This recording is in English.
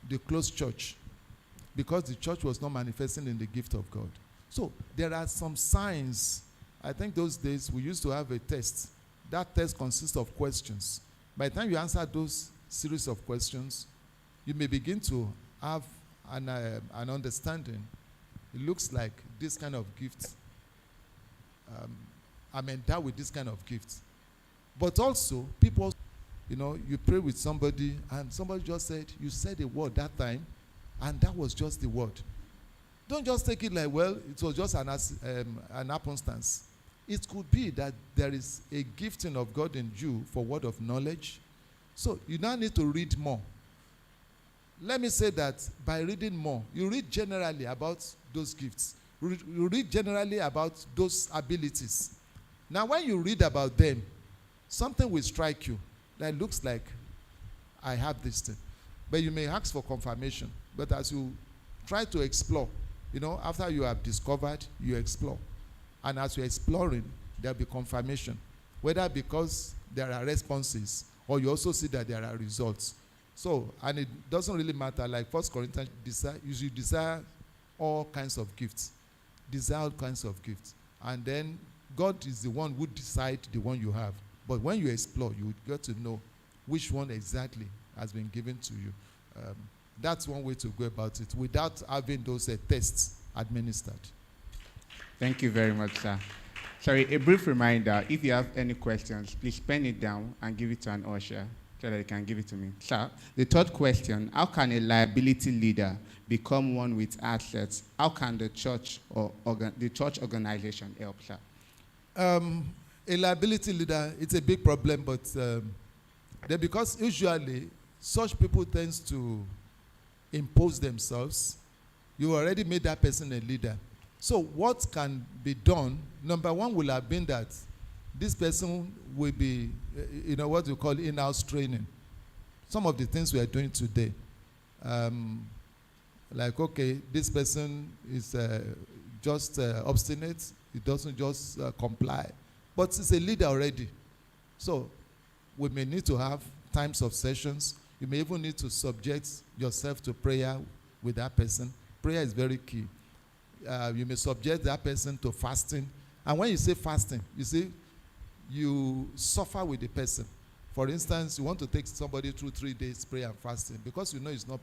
the closed church because the church was not manifesting in the gift of God. So there are some signs. I think those days we used to have a test. That test consists of questions. By the time you answer those series of questions, you may begin to have an understanding. It looks like this kind of gift. I'm endowed with this kind of gift. But also, people, you pray with somebody and somebody just said, you said a word that time, and that was just the word. Don't just take it like, well, it was just an happenstance. It could be that there is a gifting of God in you for word of knowledge. So you now need to read more. Let me say that by reading more, you read generally about those gifts. You read generally about those abilities. Now, when you read about them, something will strike you that looks like, I have this thing. But you may ask for confirmation. But as you try to explore, after you have discovered, you explore. And as you're exploring, there'll be confirmation. Whether because there are responses, or you also see that there are results. So, and it doesn't really matter. Like 1 Corinthians, you should desire all kinds of gifts. Desire all kinds of gifts. And then God is the one who decides the one you have. But when you explore, you get to know which one exactly has been given to you. That's one way to go about it without having those tests administered. Thank you very much, sir. Sorry, a brief reminder, if you have any questions, please pen it down and give it to an usher so that they can give it to me. Sir, the third question, how can a liability leader become one with assets? How can the church or the church organization help, sir? A liability leader, it's a big problem, but because usually such people tend to impose themselves. You already made that person a leader. So what can be done? Number one will have been that this person will be, what we call in-house training. Some of the things we are doing today. Like, okay, this person is just obstinate. He doesn't just comply. But he's a leader already. So we may need to have times of sessions. You may even need to subject yourself to prayer with that person. Prayer is very key. You may subject that person to fasting. And when you say fasting, you see, you suffer with the person. For instance, you want to take somebody through 3 days prayer and fasting because you know it's not